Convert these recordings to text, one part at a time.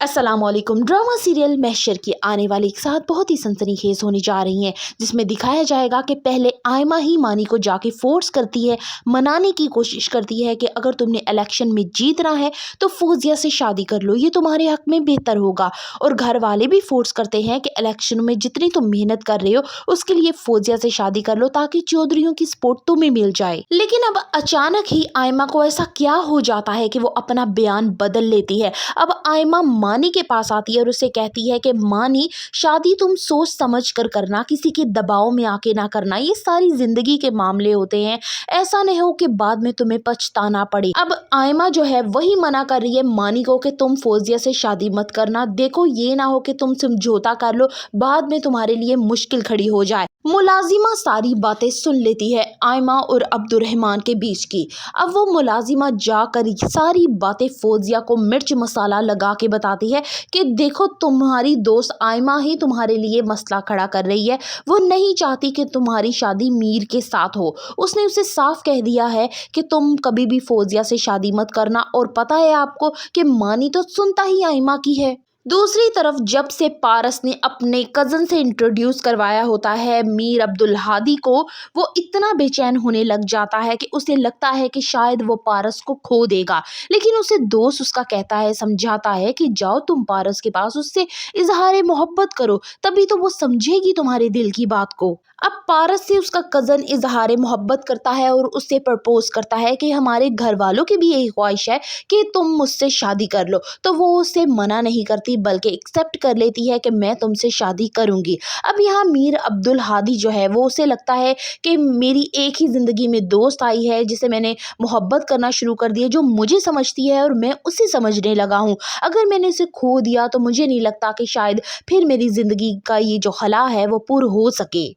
अस्सलाम वालेकुम। Drama serial महशर की आने वाली एक साथ बहुत ही सनसनीखेज होने जा रही है, जिसमें दिखाया जाएगा कि पहले आयमा ही मानी को जाके फोर्स करती है, मनाने की कोशिश करती है कि अगर तुमने इलेक्शन में जीतना है तो फौजिया से शादी कर लो, ये तुम्हारे हक में बेहतर होगा। और घर वाले भी फोर्स करते हैं कि इलेक्शन में जितनी तुम मेहनत कर रहे हो उसके लिए फौजिया से शादी कर लो ताकि चौधरियों की सपोर्ट तुम्हें मिल जाए। लेकिन अब अचानक ही आयमा को ऐसा क्या हो जाता है कि वो अपना बयान बदल लेती है। अब आयमा मानी के पास आती है और उसे कहती है कि मानी, शादी तुम सोच समझ कर करना, किसी के दबाव में आके ना करना, ये सारी जिंदगी के मामले होते हैं, ऐसा नहीं हो कि बाद में तुम्हें पछताना पड़े। अब आयमा जो है वही मना कर रही है मानी को कि तुम फौजिया से शादी मत करना, देखो ये ना हो कि तुम समझौता कर लो, बाद में तुम्हारे लिए मुश्किल खड़ी हो जाए। मुलाजिमा सारी बातें सुन लेती है आयमा और अब्दुर्रहमान के बीच की। अब वो मुलाजिमा जाकर सारी बातें फौजिया को मिर्च मसाला लगा के बताती है कि देखो तुम्हारी दोस्त आयमा ही तुम्हारे लिए मसला खड़ा कर रही है, वो नहीं चाहती कि तुम्हारी शादी मीर के साथ हो। उसने उसे साफ कह दिया है कि तुम कभी भी फौजिया से शादी मत करना, और पता है आपको कि मानी तो सुनता ही आयमा की है। दूसरी तरफ जब से पारस ने अपने कज़न से इंट्रोड्यूस करवाया होता है मीर अब्दुल हादी को, वो इतना बेचैन होने लग जाता है कि उसे लगता है कि शायद वो पारस को खो देगा। लेकिन उसे दोस्त उसका कहता है, समझाता है कि जाओ तुम पारस के पास, उससे इजहार मोहब्बत करो, तभी तो वो समझेगी तुम्हारे दिल की बात को। अब पारस से उसका कज़न इजहार मोहब्बत करता है और उससे प्रपोज करता है कि हमारे घर वालों की भी यही ख्वाहिश है कि तुम मुझसे शादी कर लो, तो वो उसे मना नहीं करती बल्कि एक्सेप्ट कर लेती है कि मैं तुमसे शादी करूंगी। अब यहाँ मीर अब्दुल हादी जो है वो उसे लगता है कि मेरी एक ही ज़िंदगी में दोस्त आई है जिसे मैंने मोहब्बत करना शुरू कर दी है, जो मुझे समझती है और मैं उसे समझने लगा हूँ। अगर मैंने इसे खो दिया तो मुझे नहीं लगता कि शायद फिर मेरी ज़िंदगी का ये जो खला है वो पूरा हो सके।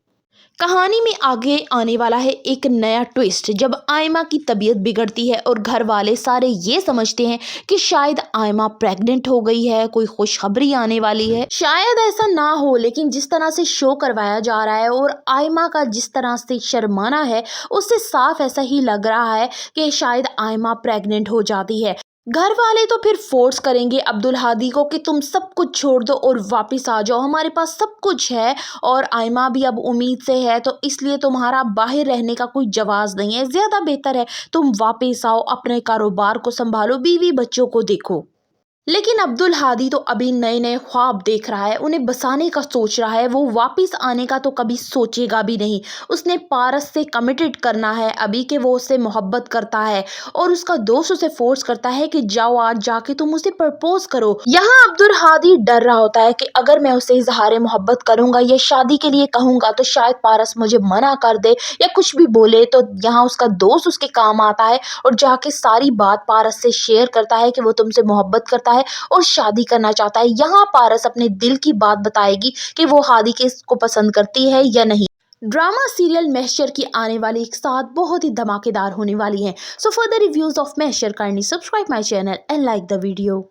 कहानी में आगे आने वाला है एक नया ट्विस्ट, जब आयमा की तबीयत बिगड़ती है और घर वाले सारे ये समझते हैं कि शायद आयमा प्रेग्नेंट हो गई है, कोई खुशखबरी आने वाली है। शायद ऐसा ना हो, लेकिन जिस तरह से शो करवाया जा रहा है और आयमा का जिस तरह से शर्माना है, उससे साफ ऐसा ही लग रहा है कि शायद आयमा प्रेग्नेंट हो जाती है। घर वाले तो फिर फोर्स करेंगे अब्दुल हादी को कि तुम सब कुछ छोड़ दो और वापस आ जाओ, हमारे पास सब कुछ है, और आयमा भी अब उम्मीद से है, तो इसलिए तुम्हारा बाहर रहने का कोई जवाब नहीं है, ज़्यादा बेहतर है तुम वापस आओ, अपने कारोबार को संभालो, बीवी बच्चों को देखो। लेकिन अब्दुल हादी तो अभी नए नए ख्वाब देख रहा है, उन्हें बसाने का सोच रहा है, वो वापस आने का तो कभी सोचेगा भी नहीं। उसने पारस से कमिटेड करना है अभी कि वो उससे मोहब्बत करता है, और उसका दोस्त उसे फोर्स करता है कि जाओ आज जाके तुम उसे प्रपोज करो। यहाँ अब्दुल हादी डर रहा होता है कि अगर मैं उसे इजहार मोहब्बत करूंगा या शादी के लिए कहूंगा तो शायद पारस मुझे मना कर दे या कुछ भी बोले, तो यहाँ उसका दोस्त उसके काम आता है और जाके सारी बात पारस से शेयर करता है कि वो तुमसे मोहब्बत करता है और शादी करना चाहता है। यहाँ पारस अपने दिल की बात बताएगी कि वो हादी किसको पसंद करती है या नहीं। ड्रामा सीरियल महशर की आने वाली एक साथ बहुत ही धमाकेदार होने वाली है। So for the reviews of Mahshar kindly subscribe my channel and like the video.